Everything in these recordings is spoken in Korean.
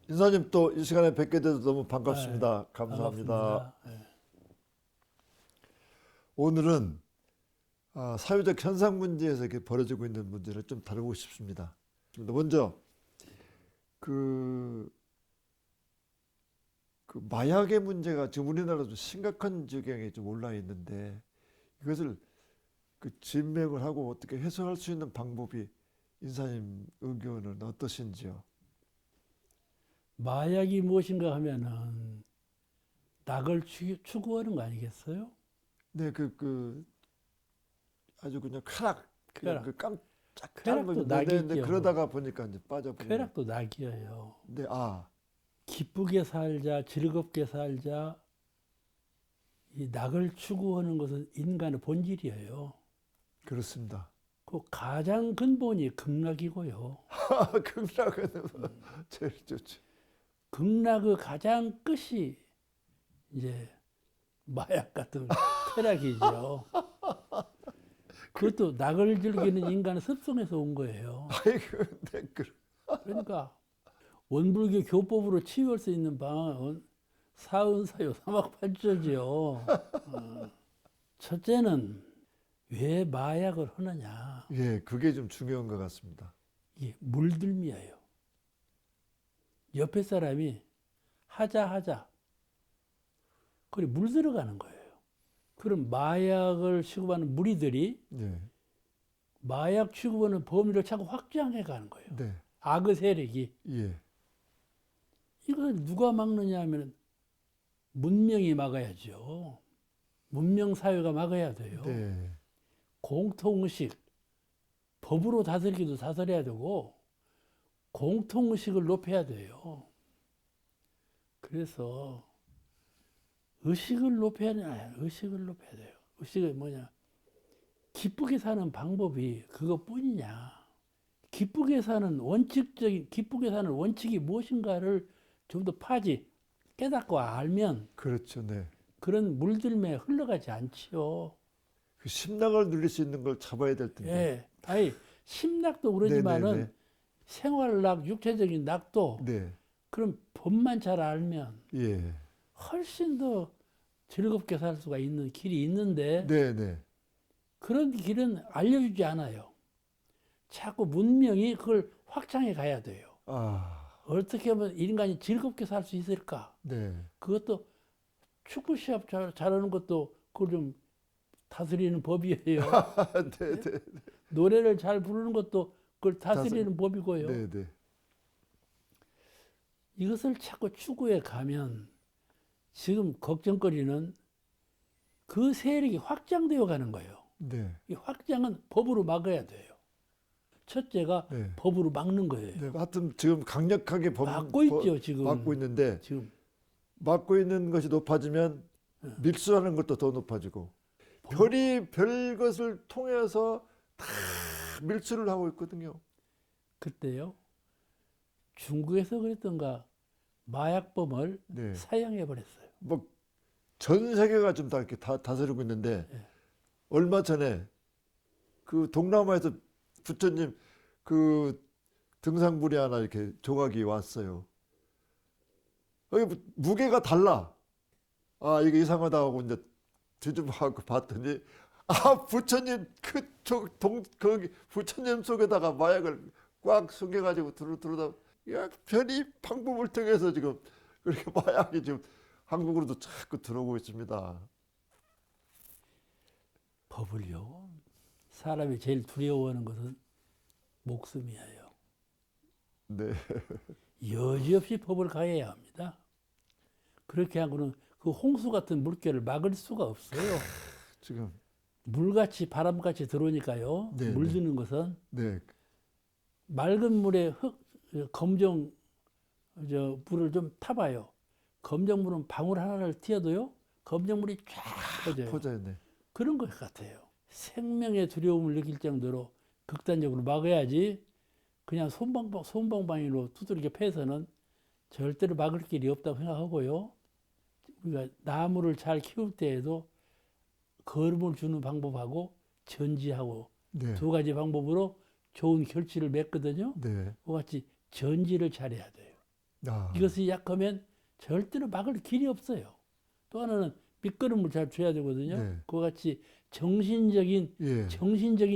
인사님 또 이 시간에 뵙게 돼서 너무 반갑습니다. 네, 감사합니다. 반갑습니다. 네. 오늘은 사회적 현상 문제에서 이렇게 벌어지고 있는 문제를 좀 다루고 싶습니다. 먼저 그, 그 마약의 문제가 지금 우리나라도 심각한 지경에 좀 올라 있는데 이것을 그 진맥을 하고 어떻게 해소할 수 있는 방법이 인사님 의견은 어떠신지요? 마약이 무엇인가 하면은 낙을 추구하는 거 아니겠어요? 네, 아주 그냥 그냥 쾌락. 그 깜짝 쾌락도 네, 낙이죠. 그러다가 보니까 이제 빠져버리는. 쾌락도 낙이에요. 네, 기쁘게 살자, 즐겁게 살자. 이 낙을 추구하는 것은 인간의 본질이에요. 그렇습니다. 그 가장 근본이 극락이고요. 극락은 제일 좋죠. 극락의 가장 끝이 이제 마약 같은 쾌락이죠. 그것도 낙을 즐기는 인간의 습성에서 온 거예요. 아이고, 네, 그러니까 원불교 교법으로 치유할 수 있는 방안은 사은사요 삼학팔조지요. 첫째는 왜 마약을 하느냐. 예, 그게 좀 중요한 것 같습니다. 이게 물들미예요. 옆에 사람이 하자. 그래 물 들어가는 거예요. 그럼 마약을 취급하는 무리들이 네, 마약 취급하는 범위를 자꾸 확장해 가는 거예요. 네, 악의 세력이. 예, 이걸 누가 막느냐 하면 문명이 막아야죠. 문명 사회가 막아야 돼요. 네, 공통의식, 법으로 다스리기도 다스려야 되고 공통의식을 높여야 돼요. 그래서 의식을 높여야 돼요. 의식이 뭐냐? 기쁘게 사는 방법이 그것뿐이냐? 기쁘게 사는 원칙이 무엇인가를 좀 더 깨닫고 알면 그렇죠, 네. 그런 물들매 흘러가지 않지요. 그 심락을 누릴 수 있는 걸 잡아야 될 텐데. 예. 아니, 심락도 네, 그러지만은 생활락, 육체적인 낙도 네, 그런 법만 잘 알면 예, 훨씬 더 즐겁게 살 수가 있는 길이 있는데 네, 네, 그런 길은 알려주지 않아요. 자꾸 문명이 그걸 확장해 가야 돼요. 어떻게 하면 인간이 즐겁게 살 수 있을까? 네, 그것도 축구 시합 잘하는 것도 그걸 좀 다스리는 법이에요. 네, 네, 노래를 잘 부르는 것도 그걸 다스리는 법이고요. 네, 네, 이것을 자꾸 추구해 가면 지금 걱정거리는 그 세력이 확장되어 가는 거예요. 네, 이 확장은 법으로 막아야 돼요. 첫째가 네. 법으로 막는 거예요. 네, 하여튼 지금 강력하게 막고 있죠, 지금. 막고 있는데 지금 막고 있는 것이 높아지면 밀수하는 것도 더 높아지고 별 것을 통해서 다 밀수를 하고 있거든요. 그때요. 중국에서 그랬던가 마약범을 네. 사형해 버렸어요. 뭐 전 세계가 좀 다 이렇게 다스리고 있는데 얼마 전에 그 동남아에서 부처님 그 등산불이 하나 이렇게 조각이 왔어요. 여기 무게가 달라. 이게 이상하다 하고 이제 뒤집어갖고 봤더니 부처님 거기 부처님 속에다가 마약을 꽉 숨겨가지고 들어다 야 별이 방법을 통해서 지금 그렇게 마약이 지금 한국으로도 자꾸 들어오고 있습니다. 법을요. 사람이 제일 두려워하는 것은 목숨이에요. 네, 여지없이 법을 가해야 합니다. 그렇게 하고는 그 홍수 같은 물결을 막을 수가 없어요. 지금 물같이 바람같이 들어오니까요. 네, 물드는 것은 네, 맑은 물에 검정 물을 좀 타봐요. 검정물은 방울 하나를 튀어도요. 검정물이 쫙 퍼져요. 퍼져요, 네, 그런 것 같아요. 생명의 두려움을 느낄 정도로 극단적으로 막아야지 그냥 솜방망이로 두들겨 패서는 절대로 막을 길이 없다고 생각하고요. 우리가 나무를 잘 키울 때에도 거름을 주는 방법하고 전지하고 네, 두 가지 방법으로 좋은 결실을 맺거든요. 네, 그와 같이 전지를 잘해야 돼요. 아, 이것이 약하면 절대로 막을 길이 없어요. 또 하나는 밑거름을 잘 줘야 되거든요. 네. 그와 같이 정신적인 예.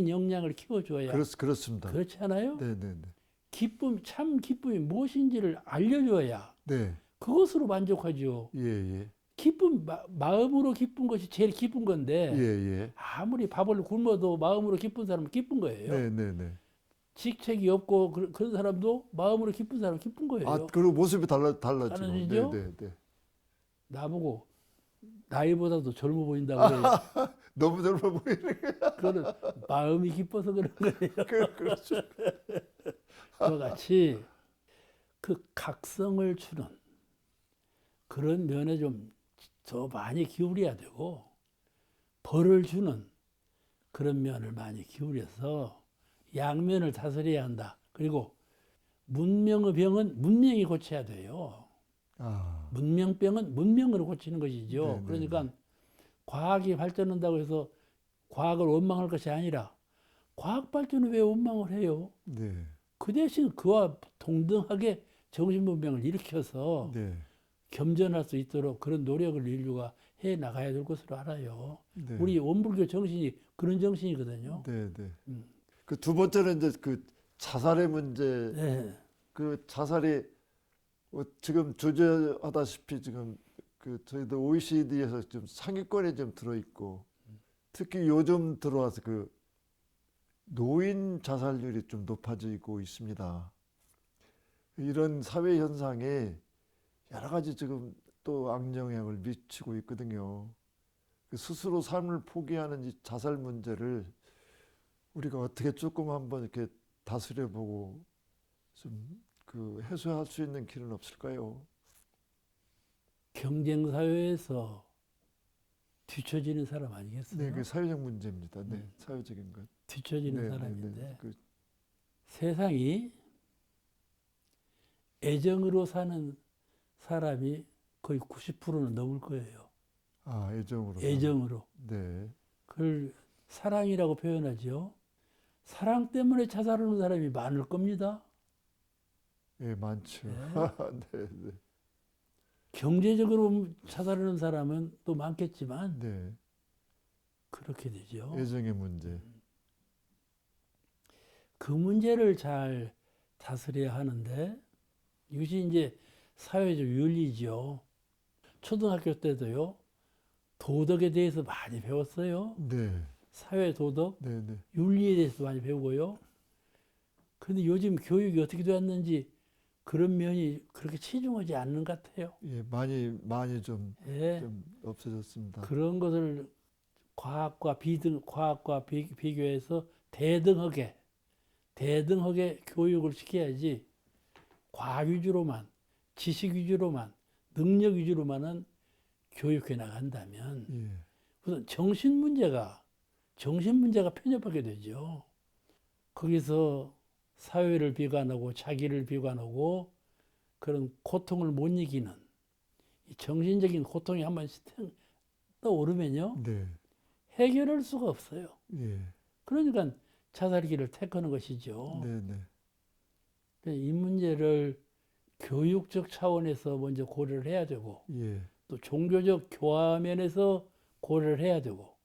역량을 키워줘야. 그렇습니다. 그렇지 않아요? 네, 네, 네. 참 기쁨이 무엇인지를 알려줘야 네. 그것으로 만족하죠. 예, 예. 마음으로 기쁜 것이 제일 기쁜 건데 예, 예. 아무리 밥을 굶어도 마음으로 기쁜 사람은 기쁜 거예요. 네, 네, 네. 직책이 없고 그런 사람도 마음으로 기쁜 사람은 기쁜 거예요. 아, 그리고 모습이 달라지고. 달라지죠? 네, 네, 네. 나보고 나이보다도 젊어 보인다고 그래요. 너무 젊어 보이는 그거는 마음이 기뻐서 그런 거예요. 그렇죠. 그와 같이 그 각성을 주는 그런 면에 좀 더 많이 기울여야 되고 벌을 주는 그런 면을 많이 기울여서 양면을 다스려야 한다. 그리고 문명의 병은 문명이 고쳐야 돼요. 아, 문명병은 문명으로 고치는 것이죠. 네, 네, 그러니까 과학이 발전한다고 해서 과학을 원망할 것이 아니라 과학 발전을 왜 원망을 해요? 네, 그 대신 그와 동등하게 정신분명을 일으켜서 네, 겸전할 수 있도록 그런 노력을 인류가 해 나가야 될 것으로 알아요. 네. 우리 원불교 정신이 그런 정신이거든요. 네, 네. 음. 그 두 번째는 이제 그 자살의 문제. 네. 그 자살이 지금 주저하다시피 지금 그 저희도 OECD에서 좀 상위권에 좀 들어 있고 특히 요즘 들어와서 그 노인 자살률이 좀 높아지고 있습니다. 이런 사회 현상에 여러 가지 지금 또 악영향을 미치고 있거든요. 그 스스로 삶을 포기하는 이 자살 문제를 우리가 어떻게 조금 한번 이렇게 다스려보고 좀 그 해소할 수 있는 길은 없을까요? 경쟁 사회에서 뒤처지는 사람 아니겠어요? 네, 그 사회적 문제입니다. 네, 사회적인 것. 뒤처지는 네, 사람인데 네, 네. 그, 세상이 애정으로 사는 사람이 거의 90%는 넘을 거예요. 아, 애정으로. 애정으로. 네, 그걸 사랑이라고 표현하죠. 사랑 때문에 자살하는 사람이 많을 겁니다. 예, 많죠. 네. 네, 네, 경제적으로 자살하는 사람은 또 많겠지만 네. 그렇게 되죠. 애정의 문제. 그 문제를 잘 다스려야 하는데 이것이 이제 사회적 윤리죠. 초등학교 때도요. 도덕에 대해서 많이 배웠어요. 네, 사회 도덕, 네, 네. 윤리에 대해서 많이 배우고요. 그런데 요즘 교육이 어떻게 되었는지 그런 면이 그렇게 치중하지 않는 것 같아요. 예, 많이 좀 예. 없어졌습니다. 그런 것을 과학과 비교해서 대등하게 교육을 시켜야지 과학 위주로만 지식 위주로만 능력 위주로만은 교육해 나간다면 예, 우선 정신 문제가 편협하게 되죠. 거기서 사회를 비관하고 자기를 비관하고 그런 고통을 못 이기는 이 정신적인 고통이 한 번씩 떠오르면요. 네, 해결할 수가 없어요. 예, 그러니까 자살길을 택하는 것이죠. 네, 네, 이 문제를 교육적 차원에서 먼저 고려를 해야 되고 예, 또 종교적 교화면에서 고려를 해야 되고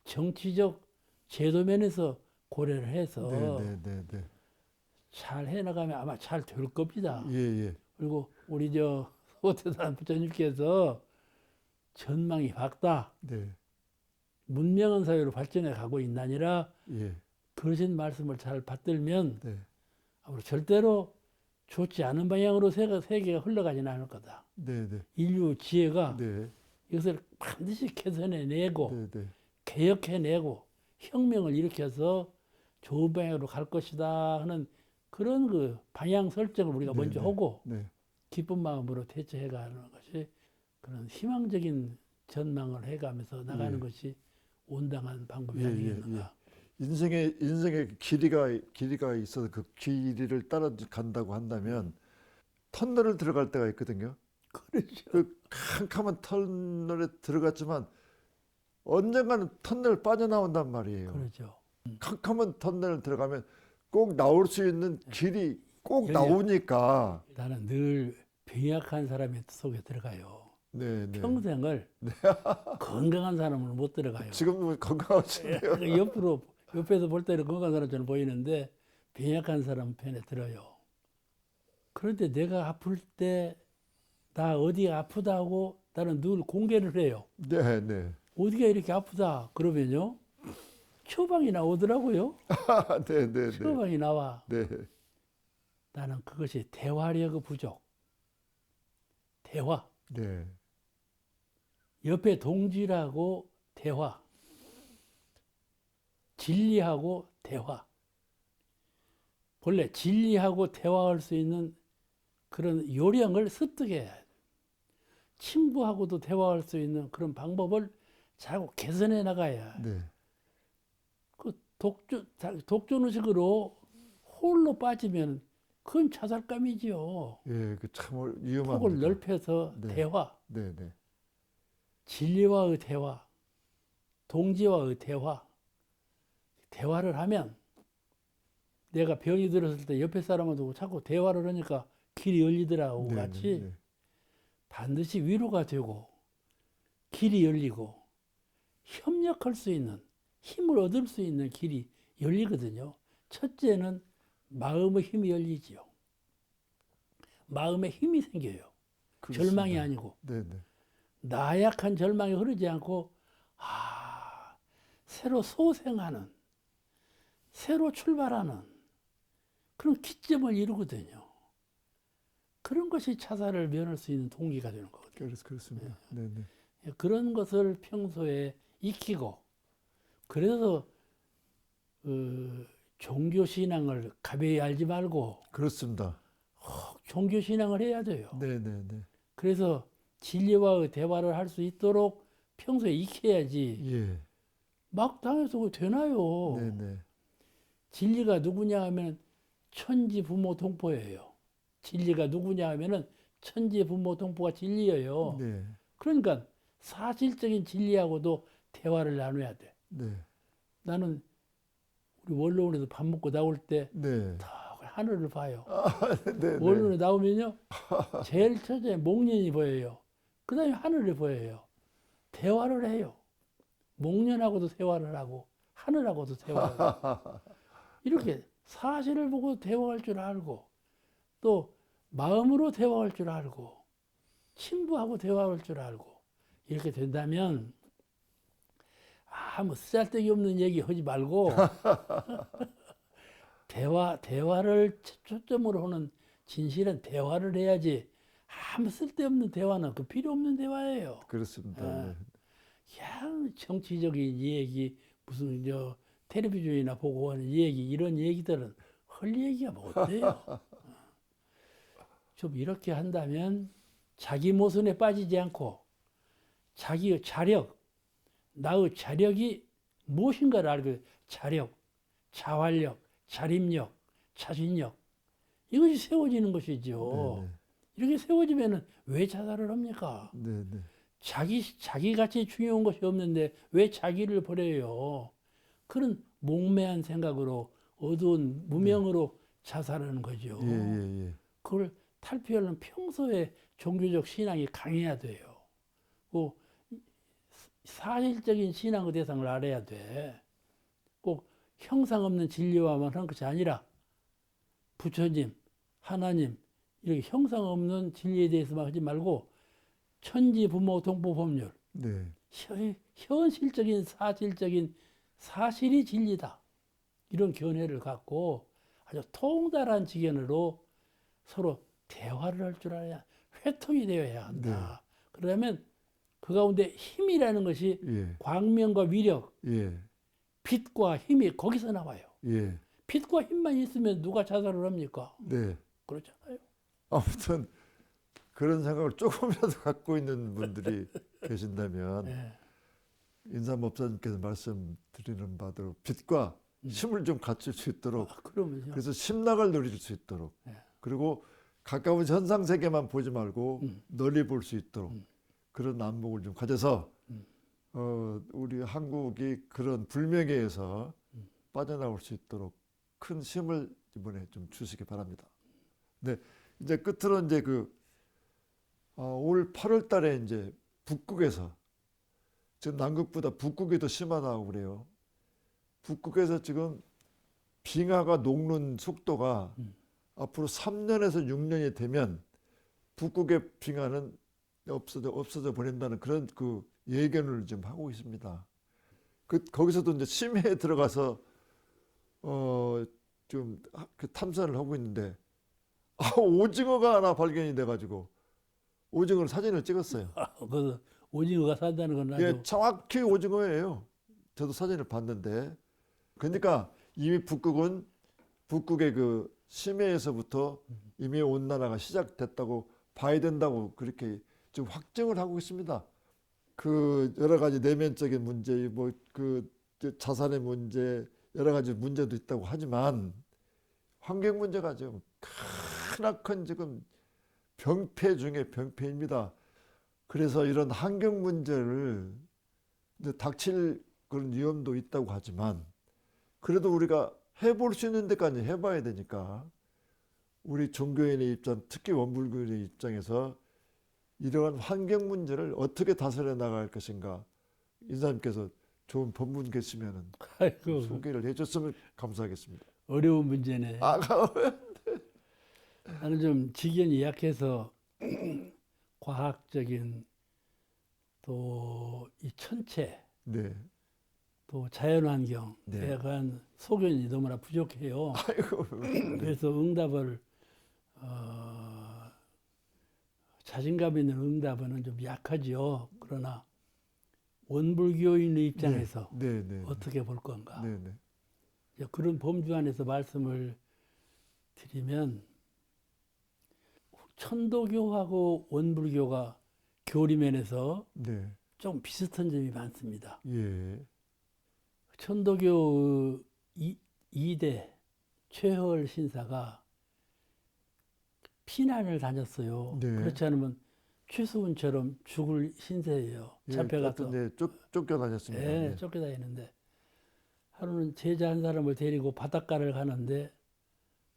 정치적 제도면에서 고려를 해서 네, 네, 네, 잘 해나가면 아마 잘 될 겁니다. 예, 예, 그리고 우리 소태산 부처님께서 전망이 밝다. 네, 문명한 사회로 발전해 가고 있나니라 예, 그러신 말씀을 잘 받들면 네, 앞으로 절대로 좋지 않은 방향으로 세계가 흘러가지는 않을 거다. 네, 네, 인류 지혜가 네, 이것을 반드시 개선해내고 네, 네, 개혁해내고 혁명을 일으켜서 좋은 방향으로 갈 것이다 하는 그런 그 방향 설정을 우리가 네, 먼저 네. 하고 네, 기쁜 마음으로 대처해가는 것이 그런 희망적인 전망을 해가면서 나가는 예. 것이 온당한 방법이 예, 아니겠는가. 인생의 길이가 있어서 그 길이를 따라간다고 한다면 터널을 들어갈 때가 있거든요. 그렇죠. 그 캄캄한 터널에 들어갔지만 언젠가는 터널 빠져나온단 말이에요. 그렇죠. 캄캄한 터널 들어가면 꼭 나올 수 있는 길이 꼭 여기- 나오니까 나는 늘 병약한 사람의 속에 들어가요. 네, 네. 평생을 건강한 사람은 못 들어가요. 지금 건강하신데요. 그 옆에서 볼 때는 건강한 사람처럼 보이는데 병약한 사람 편에 들어요. 그런데 내가 아플 때 나 어디가 아프다고 나는 늘 공개를 해요. 네, 네. 어디가 이렇게 아프다 그러면요 처방이 나오더라고요. 네, 네, 네. 처방이 나와. 네. 나는 그것이 대화력의 부족. 대화. 네. 옆에 동질하고 대화. 진리하고 대화. 본래 진리하고 대화할 수 있는 그런 요령을 습득해야 돼. 친구하고도 대화할 수 있는 그런 방법을 자꾸 개선해 나가야. 네. 그 독존의식으로 홀로 빠지면 그건 자살감이지요. 예, 그 참 위험합니다. 폭을 넓혀서 네. 대화, 네, 네. 진리와의 대화, 동지와의 대화, 대화를 하면 내가 병이 들었을 때 옆에 사람을 두고 자꾸 대화를 하니까 길이 열리더라고 네, 같이 네, 네. 반드시 위로가 되고 길이 열리고 협력할 수 있는 힘을 얻을 수 있는 길이 열리거든요. 첫째는 마음의 힘이 열리지요. 마음에 힘이 생겨요. 그렇습니다. 절망이 아니고 네, 네. 나약한 절망이 흐르지 않고 새로 소생하는 새로 출발하는 그런 기점을 이루거든요. 그런 것이 자살을 면할 수 있는 동기가 되는 거거든요. 그렇습니다. 네, 네. 그런 것을 평소에 익히고 그래서 종교 신앙을 가벼이 알지 말고 그렇습니다. 종교 신앙을 해야 돼요. 네, 네, 네. 그래서 진리와의 대화를 할 수 있도록 평소에 익혀야지 예. 막 당해서 그거 되나요? 네, 네. 진리가 누구냐 하면 천지 부모 동포예요. 진리가 누구냐 하면은 천지 부모 동포가 진리예요. 네. 그러니까 사실적인 진리하고도 대화를 나눠야 돼. 네. 나는 우리 원로원에서 밥 먹고 나올 때 네. 다 하늘을 봐요. 네, 원로원에 나오면요. 제일 첫째 목련이 보여요. 그 다음에 하늘이 보여요. 대화를 해요. 목련하고도 대화를 하고 하늘하고도 대화를 하고 이렇게 사실을 보고 대화할 줄 알고 또 마음으로 대화할 줄 알고 친구하고 대화할 줄 알고 이렇게 된다면 아무 쓸데기 없는 얘기 하지 말고 대화를 초점으로 하는 진실은 대화를 해야지 아무 쓸데없는 대화는 그 필요 없는 대화예요. 그렇습니다. 네. 그냥 정치적인 얘기 무슨 텔레비전이나 보고 하는 얘기 이런 얘기들은 헐 얘기가 뭐 어때요? 좀 이렇게 한다면 자기 모순에 빠지지 않고 자기의 자력, 나의 자력이 무엇인가를 알고 자력, 자활력, 자립력, 자신력 이것이 세워지는 것이죠. 네, 네. 이렇게 세워지면 왜 자살을 합니까? 네, 네. 자기같이 중요한 것이 없는데 왜 자기를 버려요? 그런 몽매한 생각으로 어두운 무명으로 자살하는 거죠. 예, 예, 예. 그걸 탈피하려면 평소에 종교적 신앙이 강해야 돼요. 꼭 사실적인 신앙의 대상을 알아야 돼. 꼭 형상 없는 진리와만 하는 것이 아니라 부처님, 하나님 이렇게 형상 없는 진리에 대해서만 하지 말고 천지 부모 동포 법률 네. 현실적인 사실적인 사실이 진리다. 이런 견해를 갖고 아주 통달한 지견으로 서로 대화를 할 줄 알아야 회통이 되어야 한다. 그러면 그 가운데 힘이라는 것이 예. 광명과 위력, 예. 빛과 힘이 거기서 나와요. 예. 빛과 힘만 있으면 누가 자살을 합니까? 네. 그렇잖아요. 아무튼 그런 생각을 조금이라도 갖고 있는 분들이 계신다면 네. 인사법사님께서 말씀드리는 바대로 빛과 힘을 좀 갖출 수 있도록 그러면요. 그래서 심락을 누릴 수 있도록 네. 그리고 가까운 현상 세계만 보지 말고 널리 볼 수 있도록 그런 안목을 좀 가져서 우리 한국이 그런 불명예에서 빠져나올 수 있도록 큰 힘을 이번에 좀 주시기 바랍니다. 네, 이제 끝으로 이제 그 올 8월 달에 이제 북극에서 지금 남극보다 북극이 더 심하다고 그래요. 북극에서 지금 빙하가 녹는 속도가 앞으로 3년에서 6년이 되면 북극의 빙하는 없어져 버린다는 그런 그 예견을 지금 하고 있습니다. 거기서도 이제 심해에 들어가서 좀 그 탐사를 하고 있는데 오징어가 하나 발견이 돼가지고 오징어를 사진을 찍었어요. 그 오징어가 산다는 건 아주 예, 정확히 오징어예요. 저도 사진을 봤는데, 그러니까 이미 북극의 그 심해에서부터 이미 온난화가 시작됐다고 봐야 된다고 그렇게 지금 확증을 하고 있습니다. 그 여러 가지 내면적인 문제, 뭐 그 자산의 문제, 여러 가지 문제도 있다고 하지만 환경 문제가 지금 크나큰 지금 병폐 중에 병폐입니다. 그래서 이런 환경 문제를 이제 닥칠 그런 위험도 있다고 하지만 그래도 우리가 해볼 수 있는 데까지 해봐야 되니까 우리 종교인의 입장, 특히 원불교인의 입장에서 이러한 환경 문제를 어떻게 다스려 나갈 것인가, 인사님께서 좋은 법문 계시면 아이고, 소개를 해줬으면 감사하겠습니다. 어려운 문제네. 나는 좀 지견이 약해서 과학적인 또 이 천체 네. 또 자연환경에 네. 관한 소견이 너무나 부족해요. 아이고. 그래서 응답을 자신감 있는 응답은 좀 약하죠. 그러나 원불교인의 입장에서 네. 어떻게 볼 건가? 네. 이제 그런 범주 안에서 말씀을 드리면 천도교하고 원불교가 교리면에서 네. 좀 비슷한 점이 많습니다. 예. 천도교 2대 최허월 신사가 피난을 다녔어요. 네. 그렇지 않으면 최수훈처럼 죽을 신세예요. 예, 잡혀가서. 네, 쫓겨다녔습니다. 예, 네. 쫓겨다니는데 하루는 제자 한 사람을 데리고 바닷가를 가는데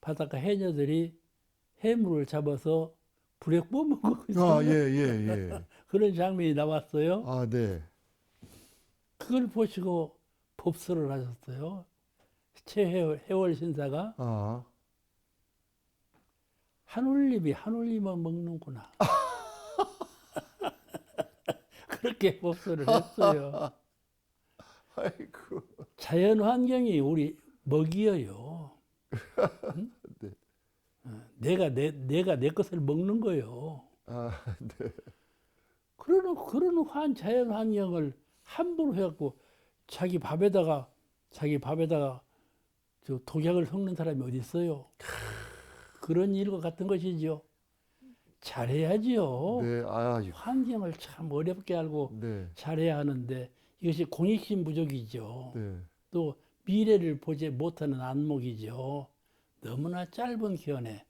바닷가 해녀들이 해물을 잡아서 불에 구워 먹고 있어요. 예. 그런 장면이 나왔어요. 아, 네. 그걸 보시고 법설을 하셨어요. 최해월 신사가 아, 한울림은 먹는구나. 그렇게 법설을 했어요. 아이고. 자연 환경이 우리 먹이여요. 응? 네. 내가 내 것을 먹는 거요. 아, 네. 그런 자연 환경을 함부로 해갖고 자기 밥에다가 저 독약을 섞는 사람이 어디 있어요? 그런 일과 같은 것이죠. 잘해야지요. 네, 환경을 참 어렵게 알고 네. 잘해야 하는데 이것이 공익심 부족이죠. 네. 또 미래를 보지 못하는 안목이죠. 너무나 짧은 견해,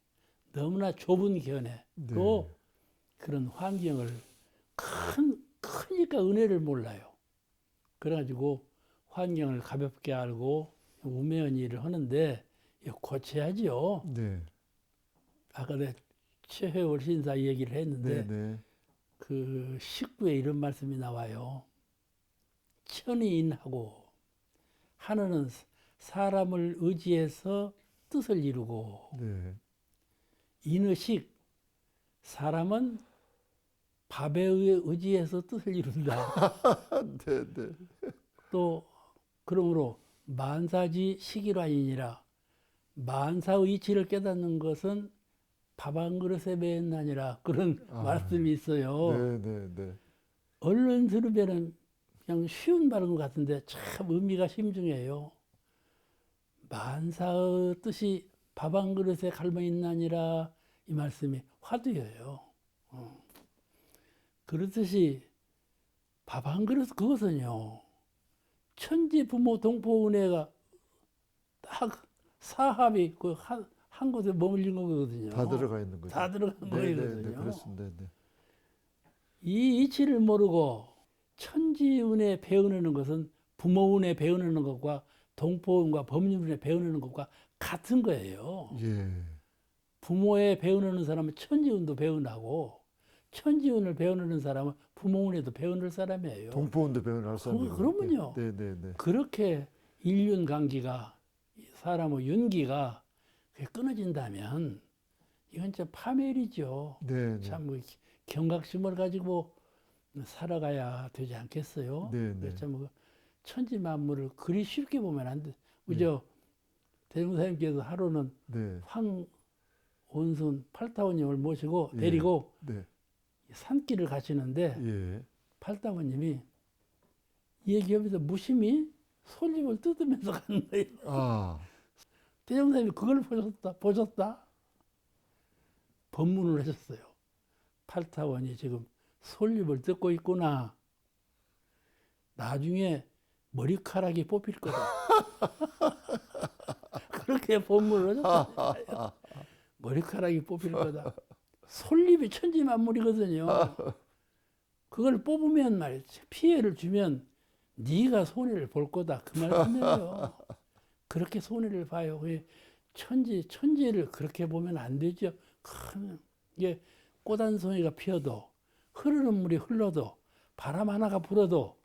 너무나 좁은 견해, 네. 또 그런 환경을 크니까 은혜를 몰라요. 그래가지고 환경을 가볍게 알고 우매한 일을 하는데 이거 고쳐야지요. 네. 아까 내가 최회월 신사 얘기를 했는데 네. 그 19에 이런 말씀이 나와요. 천이인하고 하나는 사람을 의지해서 뜻을 이루고 네. 인의식 사람은 밥에 의지해서 뜻을 이룬다. 네. 또 그러므로 만사지 식일화이니라 만사의 이치를 깨닫는 것은 밥 한 그릇에 매였나니라 그런 말씀이 있어요. 네. 얼른 들으면은 그냥 쉬운 말인 것 같은데 참 의미가 심중해요. 만사의 뜻이 밥 한 그릇에 갈망 있나니라 이 말씀이 화두예요. 그렇듯이 밥 한 그릇 그것은요. 천지 부모 동포 은혜가 딱 사합이 그 한 곳에 머물린 거거든요. 다 들어가 있는 거죠. 다 들어간 거거든요. 네, 그렇습니다. 네. 이 이치를 모르고 천지 은혜 배우는 것은 부모 은혜 배우는 것과 동포 은과 법률 은혜 배우는 것과 같은 거예요. 예. 부모의 배우는 사람은 천지 은도 배운다고 천지운을 배우는 사람은 부모운에도 배우는 사람이에요. 동포운도 배우는 할 사람이고. 그러면요. 네, 네, 네. 그렇게 일륜강기가 사람의 윤기가 그게 끊어진다면 이건 진짜 파멸이죠. 네, 네. 참 경각심을 가지고 살아가야 되지 않겠어요? 네, 네. 참 천지 만물을 그리 쉽게 보면 안 돼. 그죠? 대종사님께서 하루는 네. 황온순 팔타원님을 모시고 예. 데리고 네. 산길을 가시는데 예. 팔타원님이 얘기하면서 무심히 솔잎을 뜯으면서 가는 거예요. 아, 대종사님이 그걸 보셨다? 법문을 하셨어요. 팔타원이 지금 솔잎을 뜯고 있구나. 나중에 머리카락이 뽑힐 거다. 그렇게 법문을 하셨어요. 머리카락이 뽑힐 거다. 솔잎이 천지만물이거든요. 그걸 뽑으면 말이지 피해를 주면 네가 손해를 볼 거다. 그 말씀이에요. 그렇게 손해를 봐요. 천지를 그렇게 보면 안 되죠. 이게 꽃 한 송이가 피어도 흐르는 물이 흘러도 바람 하나가 불어도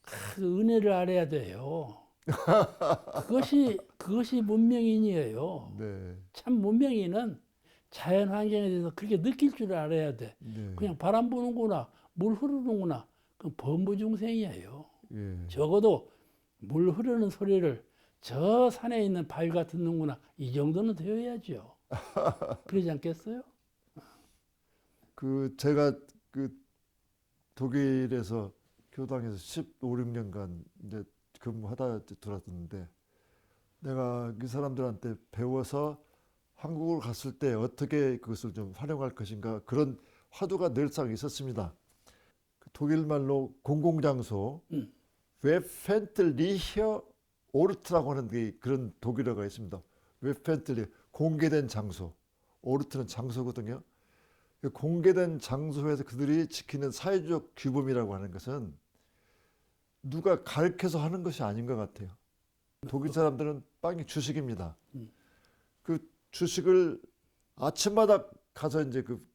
그 은혜를 알아야 돼요. 그것이 문명인이에요. 네. 참 문명인은 자연 환경에 대해서 그렇게 느낄 줄 알아야 돼. 네. 그냥 바람 부는구나, 물 흐르는구나. 그건 범부중생이에요. 예. 적어도 물 흐르는 소리를 저 산에 있는 바위가 듣는구나. 이 정도는 되어야죠. 그러지 않겠어요? 제가 독일에서 교당에서 15, 16년간 이제 근무하다 들었는데 내가 그 사람들한테 배워서 한국을 갔을 때 어떻게 그것을 좀 활용할 것인가 그런 화두가 늘상 있었습니다. 독일 말로 공공장소 웹펜틀리히어 오르트라고 하는 그런 독일어가 있습니다. 웹펜틀리 공개된 장소, 오르트는 장소거든요. 공개된 장소에서 그들이 지키는 사회적 규범이라고 하는 것은 누가 가르쳐서 하는 것이 아닌 것 같아요. 독일 사람들은 빵이 주식입니다. 그 주식을 아침마다 가서 이제 그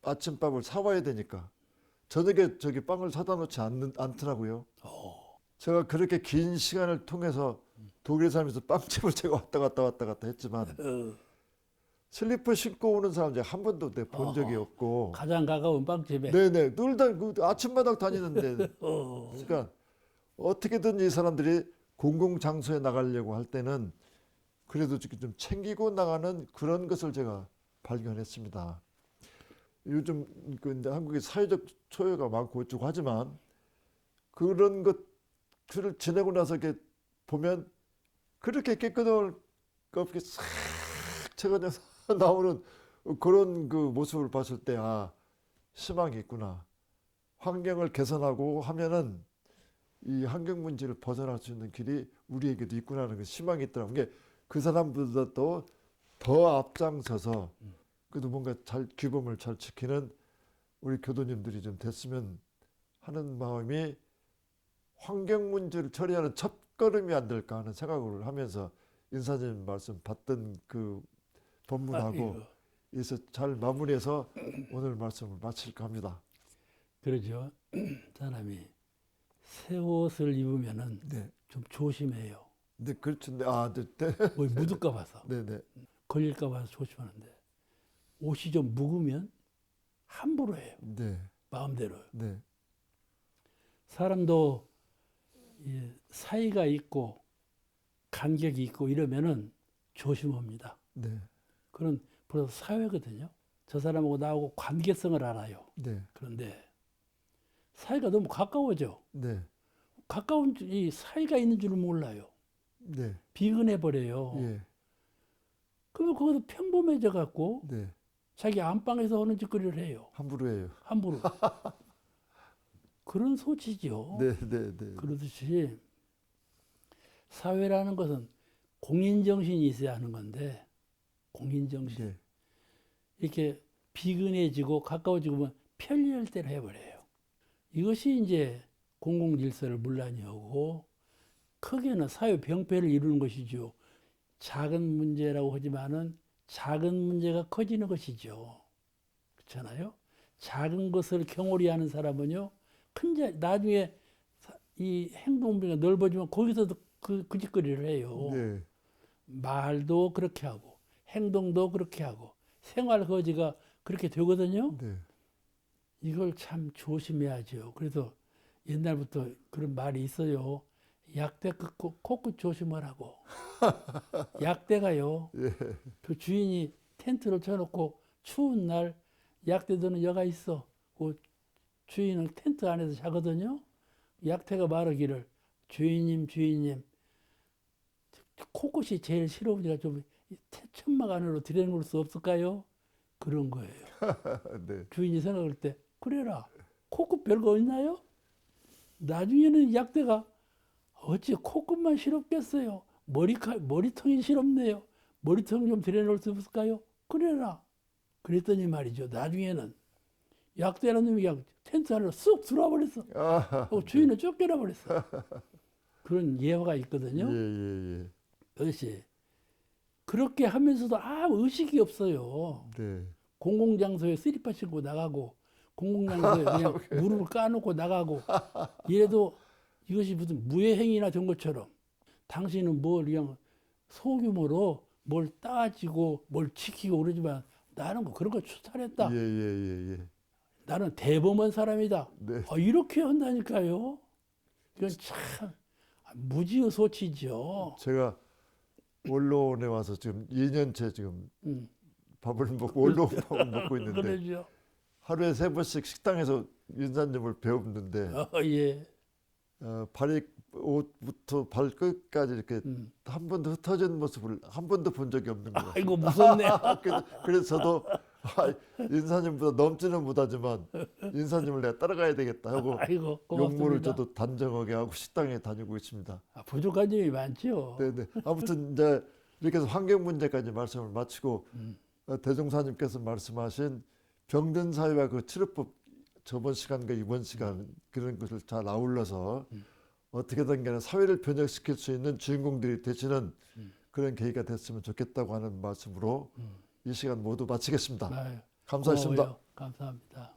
아침밥을 사와야 되니까 저녁에 저기 빵을 사다 놓지 않더라고요. 제가 그렇게 긴 시간을 통해서 독일 살면서 빵집을 제가 왔다 갔다 했지만 슬리퍼 신고 오는 사람 제가 한 번도 본 적이 없고 가장 가까운 빵집에. 네네 늘 다 아침마다 다니는데 그러니까 어떻게든 이 사람들이 공공장소에 나가려고 할 때는 그래도 좀 챙기고 나가는 그런 것을 제가 발견했습니다. 요즘 이제 한국에 사회적 초여가 많고 어쩌고 하지만 그런 것들을 지내고 나서 이렇게 보면 그렇게 깨끗한 거 없게 싹 채가져서 나오는 그런 그 모습을 봤을 때 희망이 있구나. 환경을 개선하고 하면은 이 환경 문제를 벗어날 수 있는 길이 우리에게도 있구나 하는 그 희망이 있더라고요. 이게 그 사람보다 또 더 앞장서서 그래도 뭔가 규범을 잘 지키는 우리 교도님들이 좀 됐으면 하는 마음이 환경 문제를 처리하는 첫걸음이 안 될까 하는 생각을 하면서 인사님 말씀 받던 그 법문하고 이래서 잘 마무리해서 오늘 말씀을 마칠까 합니다. 그러죠. 사람이 새 옷을 입으면은 네. 좀 조심해요. 네, 그렇죠. 네, 뭐 묻을까 봐서. 네. 걸릴까 봐서 조심하는데 옷이 좀 묵으면 함부로 해요. 네. 마음대로. 네. 사람도 사이가 있고 간격이 있고 이러면은 조심합니다. 네. 그런 벌써 사회거든요. 저 사람하고 나하고 관계성을 알아요. 네. 그런데 사이가 너무 가까워져. 네. 가까운 이 사이가 있는 줄을 몰라요. 네. 비근해 버려요. 예. 그러면 그것도 평범해져 갖고 네. 자기 안방에서 하는 짓거리를 해요. 함부로 해요. 함부로. 그런 소치죠. 네. 그러듯이 사회라는 것은 공인정신이 있어야 하는 건데 공인정신. 네. 이렇게 비근해지고 가까워지고 보면 편리할 대로 해버려요. 이것이 이제 공공질서를 문란히 하고 크게는 사회 병폐를 이루는 것이죠. 작은 문제라고 하지만은 작은 문제가 커지는 것이죠. 그렇잖아요. 작은 것을 경홀히 하는 사람은요, 나중에 이 행동비가 넓어지면 거기서도 그 짓거리를 해요. 네. 말도 그렇게 하고 행동도 그렇게 하고 생활 거지가 그렇게 되거든요. 네. 이걸 참 조심해야죠. 그래서 옛날부터 그런 말이 있어요. 약대 긋고 코끝 조심하라고. 약대가요. 예. 그 주인이 텐트를 쳐놓고 추운 날 약대 드는 여가 있어. 그 주인은 텐트 안에서 자거든요. 약대가 말하기를 주인님 코끝이 제일 싫으니까 좀 천막 안으로 들여놓을 수 없을까요? 그런 거예요. 네. 주인이 생각할 때 그래라. 코끝 별거 있나요? 나중에는 약대가 어찌 코끝만 싫었겠어요. 머리통이 싫었네요. 머리통 좀 들여놓을 수 없을까요? 그래라. 그랬더니 말이죠. 나중에는 약대라는 놈이 그냥 텐트 안으로 쑥 들어와 버렸어. 아, 주인을 쫓겨나 버렸어. 그런 예화가 있거든요. 예. 어시 그렇게 하면서도 아무 의식이 없어요. 네. 공공장소에 슬리퍼 신고 나가고 공공장소에 그냥 무릎을 까놓고 나가고 이래도 이것이 무슨 무해행위나 된 것처럼 당신은 뭘 그냥 소규모로 뭘 따지고 뭘 지키고 그러지만 나는 그런 거 추탈했다. 예. 나는 대범한 사람이다. 네. 이렇게 한다니까요. 이건 참 무지의소치죠. 제가 원로원에 와서 지금 2년째 지금 음. 밥을 먹고 원로밥을 먹고 있는데 그러죠. 하루에 3번씩 식당에서 윤사님을 배우는데 예. 옷부터 발끝까지 이렇게 음. 한 번도 흩어진 모습을 한 번도 본 적이 없는 거예요. 아이고 무섭네요. 그래서 저도 인사님보다 넘지는 못하지만 인사님을 내가 따라가야 되겠다 하고 아이고 용무를 고맙습니다. 저도 단정하게 하고 식당에 다니고 있습니다. 부족한 점이 많죠. 네네. 아무튼 이제 이렇게 해서 환경 문제까지 말씀을 마치고 대종사님께서 말씀하신 병든 사회와 그 치료법 저번 시간과 이번 시간 그런 것을 잘 아울러서 어떻게든 간에 사회를 변혁시킬 수 있는 주인공들이 되시는 그런 계기가 됐으면 좋겠다고 하는 말씀으로 이 시간 모두 마치겠습니다. 아유, 감사했습니다. 고마워요. 감사합니다.